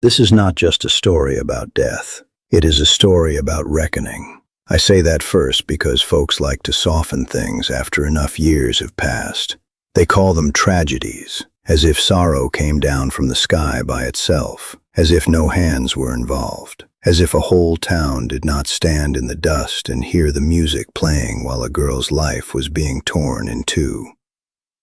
This is not just a story about death. It is a story about reckoning. I say that first because folks like to soften things after enough years have passed. They call them tragedies, as if sorrow came down from the sky by itself, as if no hands were involved, as if a whole town did not stand in the dust and hear the music playing while a girl's life was being torn in two.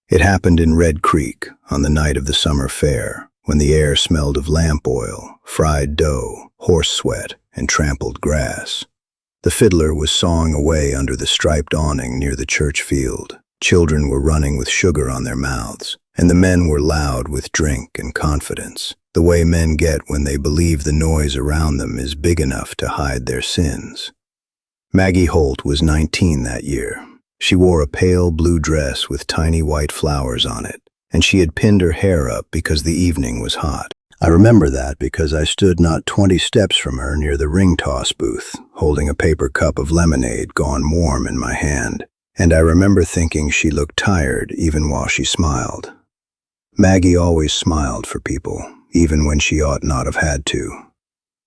It happened in Red Creek on the night of the summer fair, when the air smelled of lamp oil, fried dough, horse sweat, and trampled grass. The fiddler was sawing away under the striped awning near the church field. Children were running with sugar on their mouths, and the men were loud with drink and confidence, the way men get when they believe the noise around them is big enough to hide their sins. Maggie Holt was 19 that year. She wore a pale blue dress with tiny white flowers on it, and she had pinned her hair up because the evening was hot. I remember that because I stood not 20 steps from her near the ring toss booth, holding a paper cup of lemonade gone warm in my hand, and I remember thinking she looked tired even while she smiled. Maggie always smiled for people, even when she ought not have had to.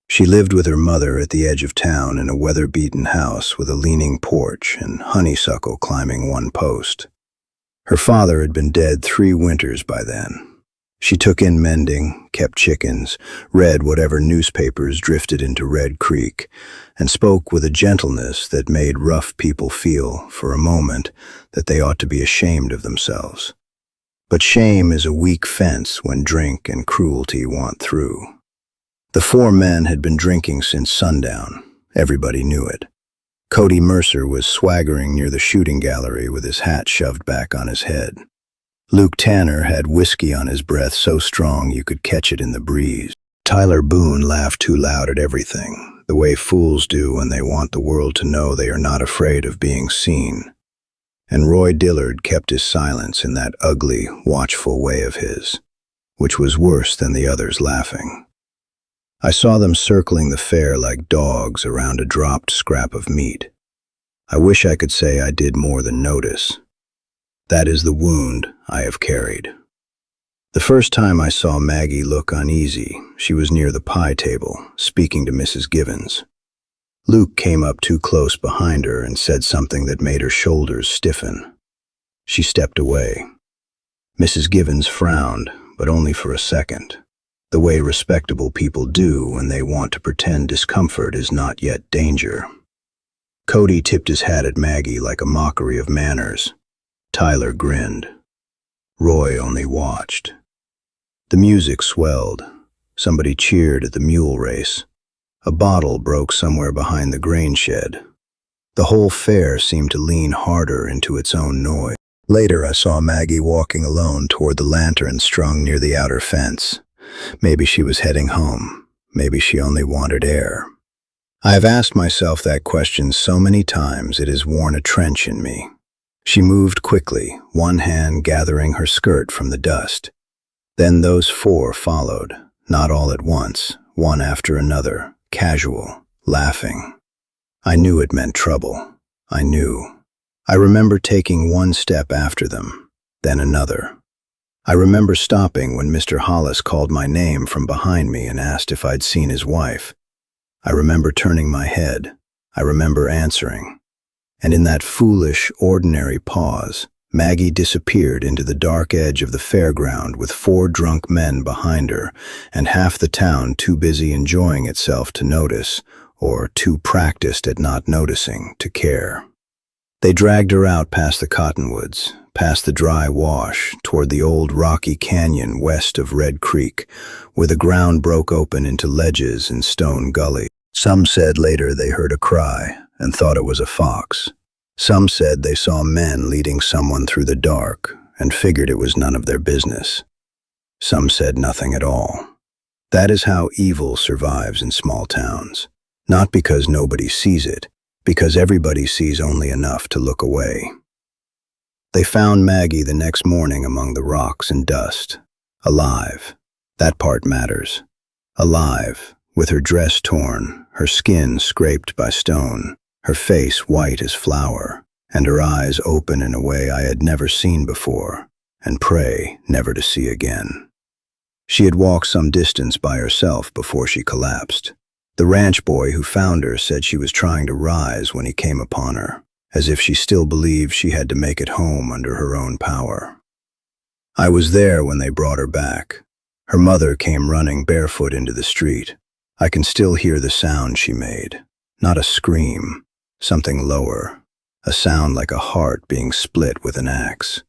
She lived with her mother at the edge of town in a weather-beaten house with a leaning porch and honeysuckle climbing one post. Her father had been dead 3 winters by then. She took in mending, kept chickens, read whatever newspapers drifted into Red Creek, and spoke with a gentleness that made rough people feel, for a moment, that they ought to be ashamed of themselves. But shame is a weak fence when drink and cruelty want through. The 4 men had been drinking since sundown. Everybody knew it. Cody Mercer was swaggering near the shooting gallery with his hat shoved back on his head. Luke Tanner had whiskey on his breath so strong you could catch it in the breeze. Tyler Boone laughed too loud at everything, the way fools do when they want the world to know they are not afraid of being seen. And Roy Dillard kept his silence in that ugly, watchful way of his, which was worse than the others laughing. I saw them circling the fair like dogs around a dropped scrap of meat. I wish I could say I did more than notice. That is the wound I have carried. The first time I saw Maggie look uneasy, she was near the pie table, speaking to Mrs. Givens. Luke came up too close behind her and said something that made her shoulders stiffen. She stepped away. Mrs. Givens frowned, but only for a second, the way respectable people do when they want to pretend discomfort is not yet danger. Cody tipped his hat at Maggie like a mockery of manners. Tyler grinned. Roy only watched. The music swelled. Somebody cheered at the mule race. A bottle broke somewhere behind the grain shed. The whole fair seemed to lean harder into its own noise. Later I saw Maggie walking alone toward the lantern strung near the outer fence. Maybe she was heading home. Maybe she only wanted air. I have asked myself that question so many times it has worn a trench in me. She moved quickly, one hand gathering her skirt from the dust. Then those 4 followed, not all at once, one after another, casual, laughing. I knew it meant trouble. I knew. I remember taking one step after them, then another. I remember stopping when Mr. Hollis called my name from behind me and asked if I'd seen his wife. I remember turning my head. I remember answering. And in that foolish, ordinary pause, Maggie disappeared into the dark edge of the fairground with 4 drunk men behind her, and half the town too busy enjoying itself to notice, or too practiced at not noticing to care. They dragged her out past the cottonwoods, past the dry wash, toward the old rocky canyon west of Red Creek, where the ground broke open into ledges and stone gullies. Some said later they heard a cry and thought it was a fox. Some said they saw men leading someone through the dark and figured it was none of their business. Some said nothing at all. That is how evil survives in small towns, not because nobody sees it, because everybody sees only enough to look away. They found Maggie the next morning among the rocks and dust, alive. That part matters. Alive, with her dress torn, her skin scraped by stone, her face white as flour, and her eyes open in a way I had never seen before, and pray never to see again. She had walked some distance by herself before she collapsed. The ranch boy who found her said she was trying to rise when he came upon her, as if she still believed she had to make it home under her own power. I was there when they brought her back. Her mother came running barefoot into the street. I can still hear the sound she made. Not a scream, something lower, a sound like a heart being split with an axe.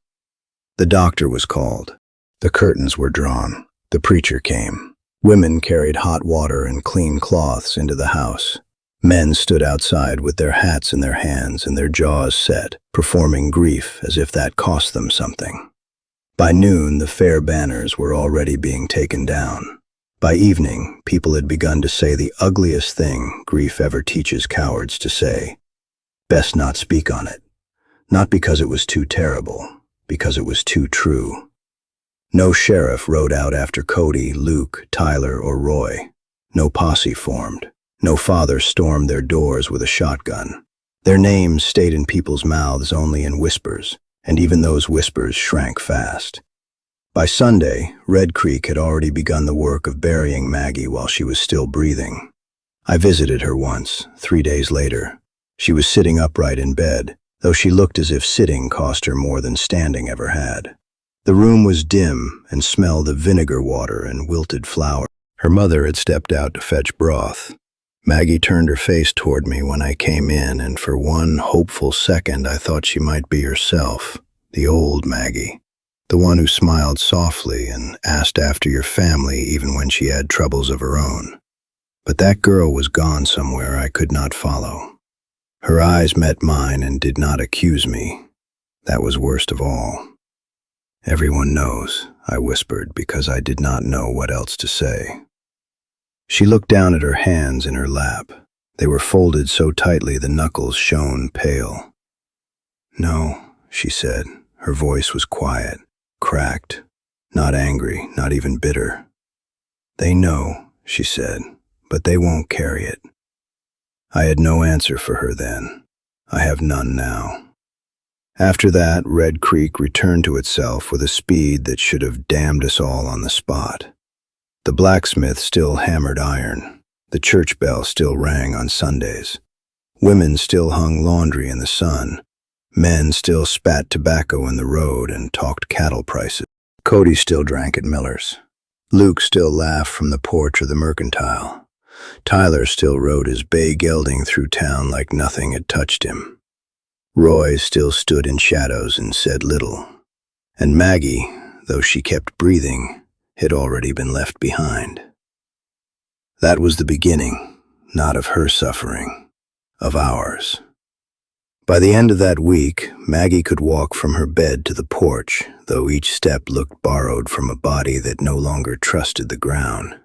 The doctor was called. The curtains were drawn. The preacher came. Women carried hot water and clean cloths into the house. Men stood outside with their hats in their hands and their jaws set, performing grief as if that cost them something. By noon, the fair banners were already being taken down. By evening, people had begun to say the ugliest thing grief ever teaches cowards to say. Best not speak on it. Not because it was too terrible, because it was too true. No sheriff rode out after Cody, Luke, Tyler, or Roy. No posse formed. No father stormed their doors with a shotgun. Their names stayed in people's mouths only in whispers, and even those whispers shrank fast. By Sunday, Red Creek had already begun the work of burying Maggie while she was still breathing. I visited her once, 3 days later. She was sitting upright in bed, though she looked as if sitting cost her more than standing ever had. The room was dim and smelled of vinegar water and wilted flour. Her mother had stepped out to fetch broth. Maggie turned her face toward me when I came in, and for one hopeful second I thought she might be herself, the old Maggie, the one who smiled softly and asked after your family even when she had troubles of her own. But that girl was gone somewhere I could not follow. Her eyes met mine and did not accuse me. That was worst of all. "Everyone knows," I whispered, because I did not know what else to say. She looked down at her hands in her lap. They were folded so tightly the knuckles shone pale. "No," she said. Her voice was quiet, cracked, not angry, not even bitter. "They know," she said, "but they won't carry it." I had no answer for her then. I have none now. After that, Red Creek returned to itself with a speed that should have damned us all on the spot. The blacksmith still hammered iron. The church bell still rang on Sundays. Women still hung laundry in the sun. Men still spat tobacco in the road and talked cattle prices. Cody still drank at Miller's. Luke still laughed from the porch of the Mercantile. Tyler still rode his bay gelding through town like nothing had touched him. Roy still stood in shadows and said little. And Maggie, though she kept breathing, had already been left behind. That was the beginning, not of her suffering, of ours. By the end of that week, Maggie could walk from her bed to the porch, though each step looked borrowed from a body that no longer trusted the ground.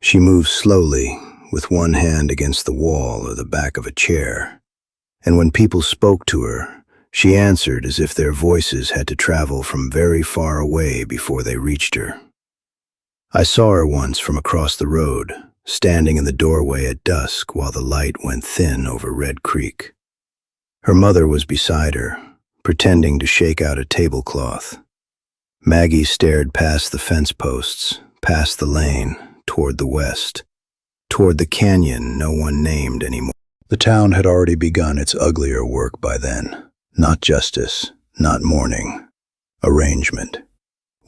She moved slowly, with one hand against the wall or the back of a chair, and when people spoke to her, she answered as if their voices had to travel from very far away before they reached her. I saw her once from across the road, standing in the doorway at dusk while the light went thin over Red Creek. Her mother was beside her, pretending to shake out a tablecloth. Maggie stared past the fence posts, past the lane, toward the west, toward the canyon no one named anymore. The town had already begun its uglier work by then. Not justice, not mourning, arrangement.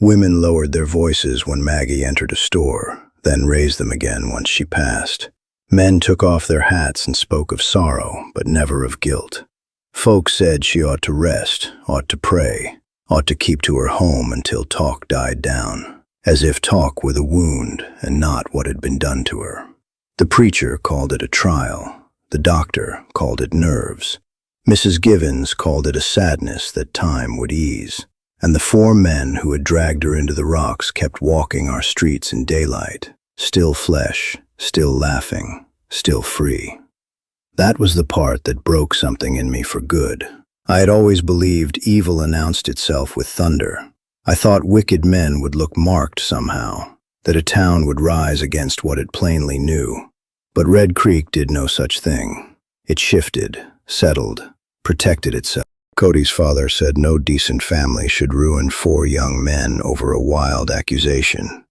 Women lowered their voices when Maggie entered a store, then raised them again once she passed. Men took off their hats and spoke of sorrow, but never of guilt. Folks said she ought to rest, ought to pray, ought to keep to her home until talk died down, as if talk were the wound and not what had been done to her. The preacher called it a trial. The doctor called it nerves. Mrs. Givens called it a sadness that time would ease. And the 4 men who had dragged her into the rocks kept walking our streets in daylight, still flesh, still laughing, still free. That was the part that broke something in me for good. I had always believed evil announced itself with thunder. I thought wicked men would look marked somehow, that a town would rise against what it plainly knew. But Red Creek did no such thing. It shifted, settled, protected itself. Cody's father said no decent family should ruin 4 young men over a wild accusation.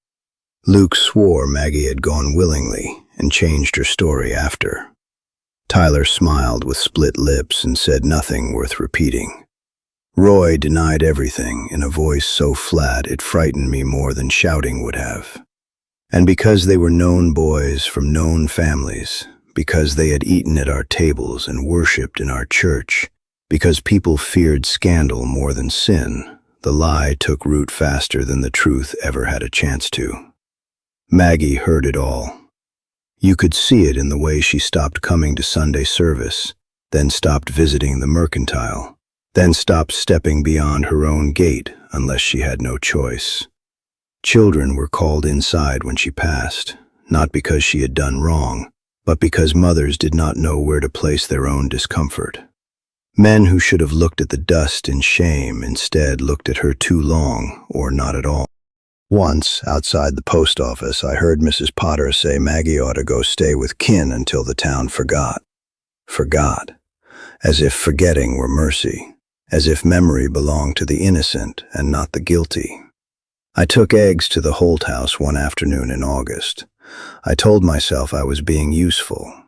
Luke swore Maggie had gone willingly and changed her story after. Tyler smiled with split lips and said nothing worth repeating. Roy denied everything in a voice so flat it frightened me more than shouting would have. And because they were known boys from known families, because they had eaten at our tables and worshipped in our church, because people feared scandal more than sin, the lie took root faster than the truth ever had a chance to. Maggie heard it all. You could see it in the way she stopped coming to Sunday service, then stopped visiting the mercantile, then stopped stepping beyond her own gate unless she had no choice. Children were called inside when she passed, not because she had done wrong, but because mothers did not know where to place their own discomfort. Men who should have looked at the dust in shame instead looked at her too long or not at all. Once, outside the post office, I heard Mrs. Potter say Maggie ought to go stay with kin until the town forgot. Forgot. As if forgetting were mercy. As if memory belonged to the innocent and not the guilty. I took eggs to the Holt house one afternoon in August. I told myself I was being useful.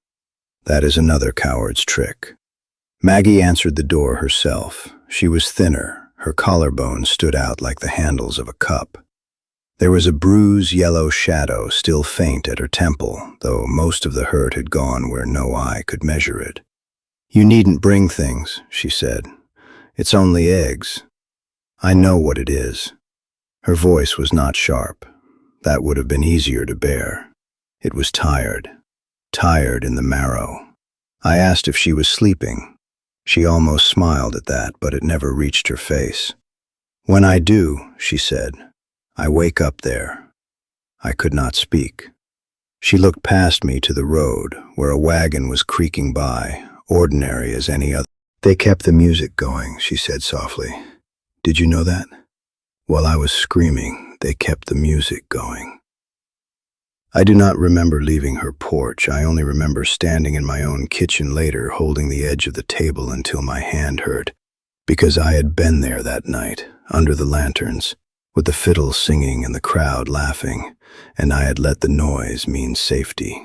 That is another coward's trick. Maggie answered the door herself. She was thinner. Her collarbones stood out like the handles of a cup. There was a bruised yellow shadow still faint at her temple, though most of the hurt had gone where no eye could measure it. "You needn't bring things," she said. "It's only eggs." "I know what it is." Her voice was not sharp. That would have been easier to bear. It was tired. Tired in the marrow. I asked if she was sleeping. She almost smiled at that, but it never reached her face. "When I do," she said, "I wake up there." I could not speak. She looked past me to the road, where a wagon was creaking by, ordinary as any other. "They kept the music going," she said softly. "Did you know that?" While I was screaming, they kept the music going. I do not remember leaving her porch. I only remember standing in my own kitchen later, holding the edge of the table until my hand hurt, because I had been there that night, under the lanterns, with the fiddle singing and the crowd laughing, and I had let the noise mean safety.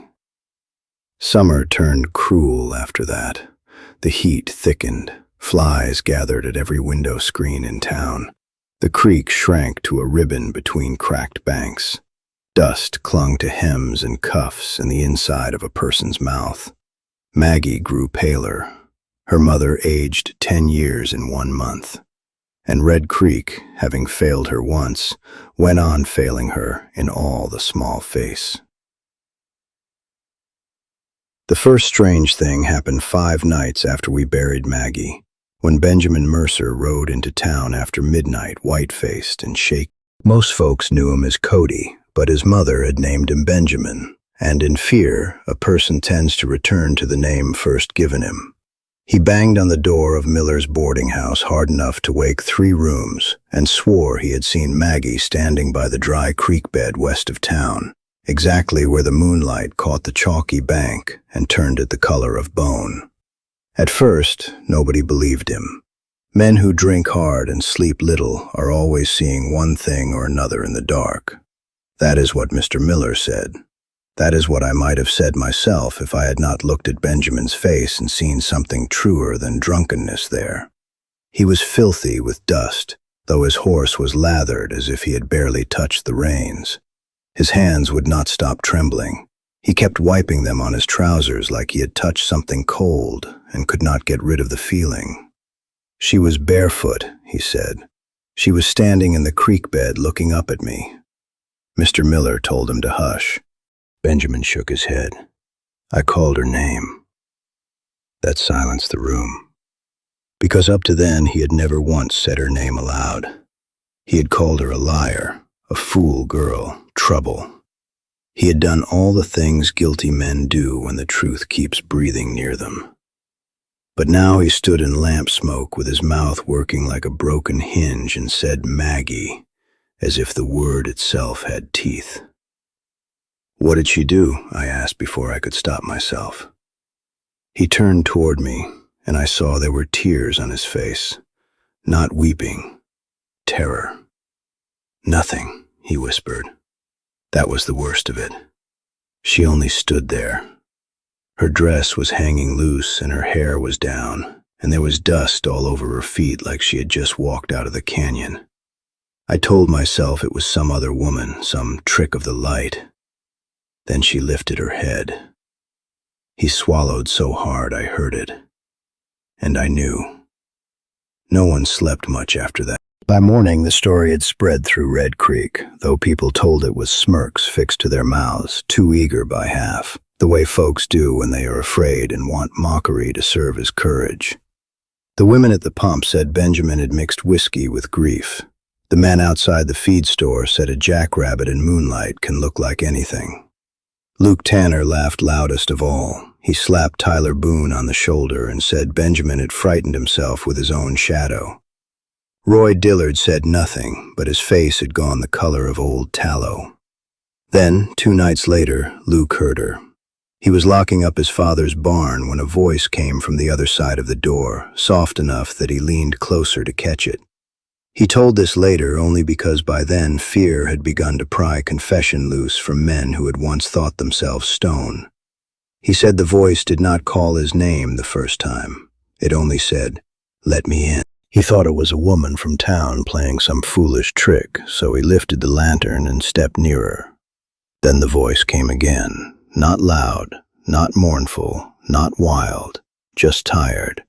Summer turned cruel after that. The heat thickened. Flies gathered at every window screen in town. The creek shrank to a ribbon between cracked banks. Dust clung to hems and cuffs and the inside of a person's mouth. Maggie grew paler. Her mother aged 10 years in 1 month. And Red Creek, having failed her once, went on failing her in all the small face. The first strange thing happened 5 nights after we buried Maggie, when Benjamin Mercer rode into town after midnight, white-faced and shaky. Most folks knew him as Cody, but his mother had named him Benjamin, and in fear, a person tends to return to the name first given him. He banged on the door of Miller's boarding house hard enough to wake 3 rooms and swore he had seen Maggie standing by the dry creek bed west of town, exactly where the moonlight caught the chalky bank and turned it the color of bone. At first, nobody believed him. Men who drink hard and sleep little are always seeing one thing or another in the dark. That is what Mr. Miller said. That is what I might have said myself if I had not looked at Benjamin's face and seen something truer than drunkenness there. He was filthy with dust, though his horse was lathered as if he had barely touched the reins. His hands would not stop trembling. He kept wiping them on his trousers like he had touched something cold and could not get rid of the feeling. "She was barefoot," he said. "She was standing in the creek bed looking up at me." Mr. Miller told him to hush. Benjamin shook his head. I called her name. That silenced the room. Because up to then he had never once said her name aloud. He had called her a liar, a fool girl, trouble. He had done all the things guilty men do when the truth keeps breathing near them. But now he stood in lamp smoke with his mouth working like a broken hinge and said Maggie, as if the word itself had teeth. "What did she do?" I asked before I could stop myself. He turned toward me, and I saw there were tears on his face. Not weeping, terror. "Nothing," he whispered. That was the worst of it. She only stood there. Her dress was hanging loose and her hair was down, and there was dust all over her feet like she had just walked out of the canyon. I told myself it was some other woman, some trick of the light. Then she lifted her head. He swallowed so hard I heard it. And I knew. No one slept much after that. By morning, the story had spread through Red Creek, though people told it was smirks fixed to their mouths, too eager by half, the way folks do when they are afraid and want mockery to serve as courage. The women at the pump said Benjamin had mixed whiskey with grief. The man outside the feed store said a jackrabbit in moonlight can look like anything. Luke Tanner laughed loudest of all. He slapped Tyler Boone on the shoulder and said Benjamin had frightened himself with his own shadow. Roy Dillard said nothing, but his face had gone the color of old tallow. Then, 2 nights later, Luke heard her. He was locking up his father's barn when a voice came from the other side of the door, soft enough that he leaned closer to catch it. He told this later only because by then fear had begun to pry confession loose from men who had once thought themselves stone. He said the voice did not call his name the first time. It only said, "Let me in." He thought it was a woman from town playing some foolish trick, so he lifted the lantern and stepped nearer. Then the voice came again, not loud, not mournful, not wild, just tired.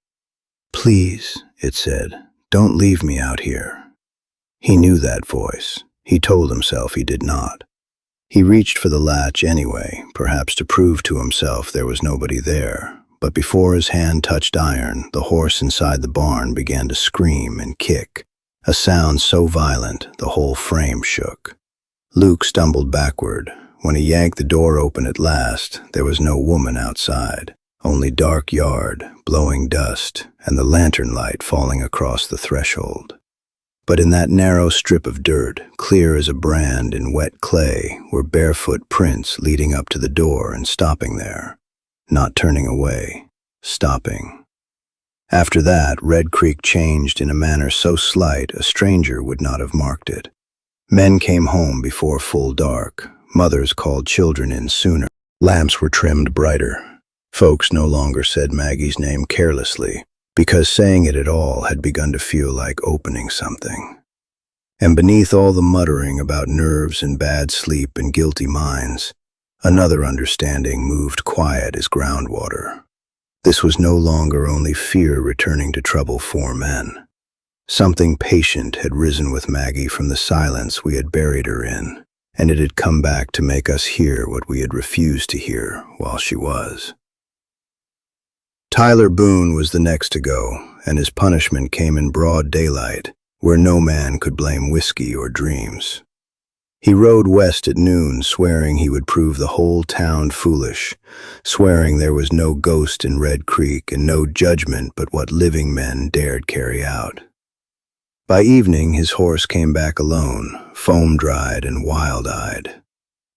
"Please," it said, "don't leave me out here." He knew that voice. He told himself he did not. He reached for the latch anyway, perhaps to prove to himself there was nobody there. But before his hand touched iron, the horse inside the barn began to scream and kick, a sound so violent the whole frame shook. Luke stumbled backward. When he yanked the door open at last, there was no woman outside, only dark yard, blowing dust, and the lantern light falling across the threshold. But in that narrow strip of dirt, clear as a brand in wet clay, were barefoot prints leading up to the door and stopping there. Not turning away, stopping. After that, Red Creek changed in a manner so slight a stranger would not have marked it. Men came home before full dark. Mothers called children in sooner. Lamps were trimmed brighter. Folks no longer said Maggie's name carelessly, because saying it at all had begun to feel like opening something. And beneath all the muttering about nerves and bad sleep and guilty minds, another understanding moved quiet as groundwater. This was no longer only fear returning to trouble 4 men. Something patient had risen with Maggie from the silence we had buried her in, and it had come back to make us hear what we had refused to hear while she was. Tyler Boone was the next to go, and his punishment came in broad daylight, where no man could blame whiskey or dreams. He rode west at noon, swearing he would prove the whole town foolish, swearing there was no ghost in Red Creek and no judgment but what living men dared carry out. By evening, his horse came back alone, foam-dried and wild-eyed.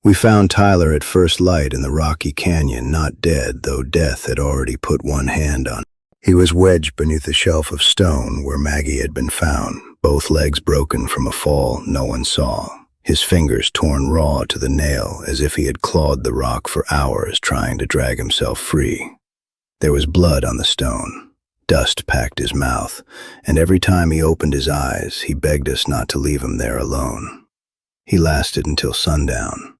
We found Tyler at first light in the rocky canyon, not dead, though death had already put one hand on him. He was wedged beneath a shelf of stone where Maggie had been found, both legs broken from a fall no one saw. His fingers torn raw to the nail as if he had clawed the rock for hours trying to drag himself free. There was blood on the stone. Dust packed his mouth, and every time he opened his eyes, he begged us not to leave him there alone. He lasted until sundown.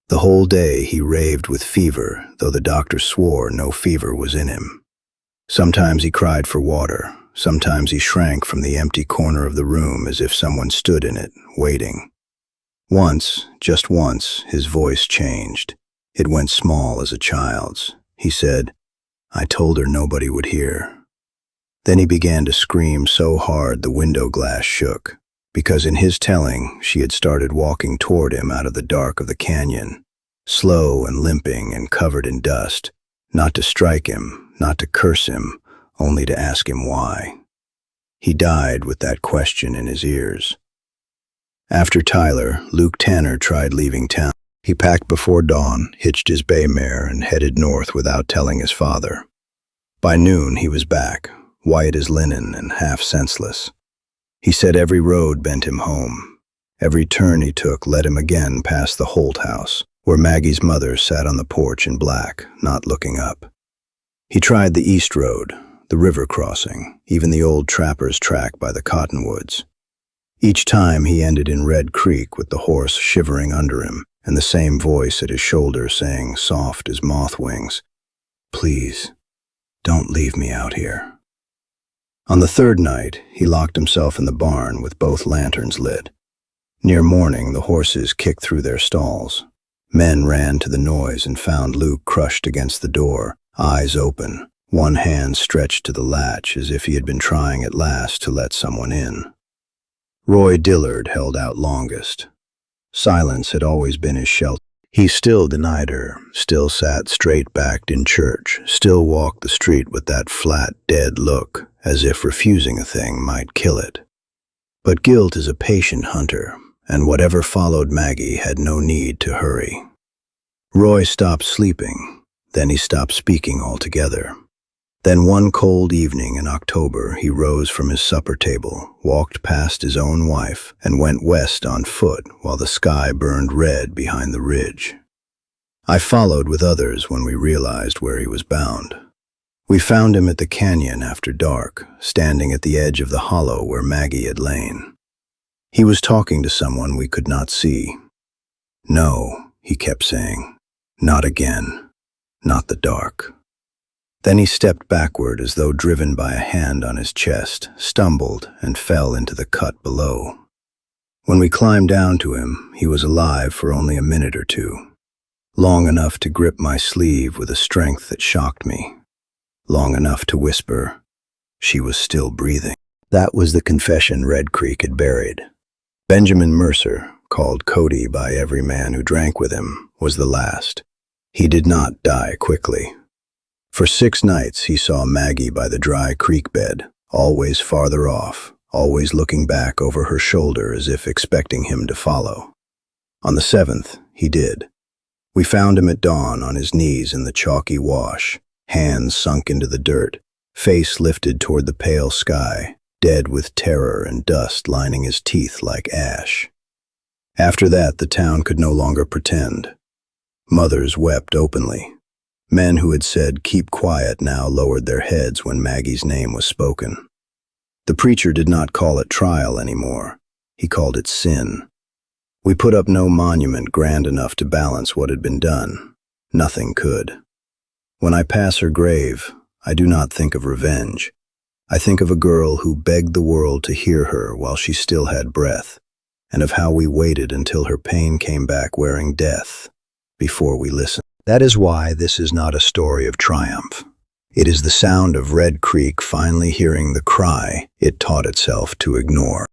The whole day he raved with fever, though the doctor swore no fever was in him. Sometimes he cried for water. Sometimes he shrank from the empty corner of the room as if someone stood in it, waiting. Once, just once, his voice changed. It went small as a child's. He said, "I told her nobody would hear." Then he began to scream so hard the window glass shook, because in his telling, she had started walking toward him out of the dark of the canyon, slow and limping and covered in dust, not to strike him, not to curse him, only to ask him why. He died with that question in his ears. After Tyler, Luke Tanner tried leaving town. He packed before dawn, hitched his bay mare, and headed north without telling his father. By noon, he was back, white as linen and half senseless. He said every road bent him home. Every turn he took led him again past the Holt house, where Maggie's mother sat on the porch in black, not looking up. He tried the East Road, the river crossing, even the old trapper's track by the cottonwoods. Each time he ended in Red Creek with the horse shivering under him and the same voice at his shoulder saying, soft as moth wings, "Please, don't leave me out here." On the third night, he locked himself in the barn with both lanterns lit. Near morning, the horses kicked through their stalls. Men ran to the noise and found Luke crushed against the door, eyes open, one hand stretched to the latch as if he had been trying at last to let someone in. Roy Dillard held out longest. Silence had always been his shelter. He still denied her, still sat straight-backed in church, still walked the street with that flat, dead look, as if refusing a thing might kill it. But guilt is a patient hunter, and whatever followed Maggie had no need to hurry. Roy stopped sleeping, then he stopped speaking altogether. Then one cold evening in October, he rose from his supper table, walked past his own wife, and went west on foot while the sky burned red behind the ridge. I followed with others when we realized where he was bound. We found him at the canyon after dark, standing at the edge of the hollow where Maggie had lain. He was talking to someone we could not see. "No," he kept saying, "not again, not the dark." Then he stepped backward as though driven by a hand on his chest, stumbled, and fell into the cut below. When we climbed down to him, he was alive for only a minute or two, long enough to grip my sleeve with a strength that shocked me, long enough to whisper, "She was still breathing." That was the confession Red Creek had buried. Benjamin Mercer, called Cody by every man who drank with him, was the last. He did not die quickly. For 6 nights he saw Maggie by the dry creek bed, always farther off, always looking back over her shoulder as if expecting him to follow. On the 7th, he did. We found him at dawn on his knees in the chalky wash, hands sunk into the dirt, face lifted toward the pale sky, dead with terror and dust lining his teeth like ash. After that, the town could no longer pretend. Mothers wept openly. Men who had said, "Keep quiet," now lowered their heads when Maggie's name was spoken. The preacher did not call it trial anymore. He called it sin. We put up no monument grand enough to balance what had been done. Nothing could. When I pass her grave, I do not think of revenge. I think of a girl who begged the world to hear her while she still had breath, and of how we waited until her pain came back wearing death before we listened. That is why this is not a story of triumph. It is the sound of Red Creek finally hearing the cry it taught itself to ignore.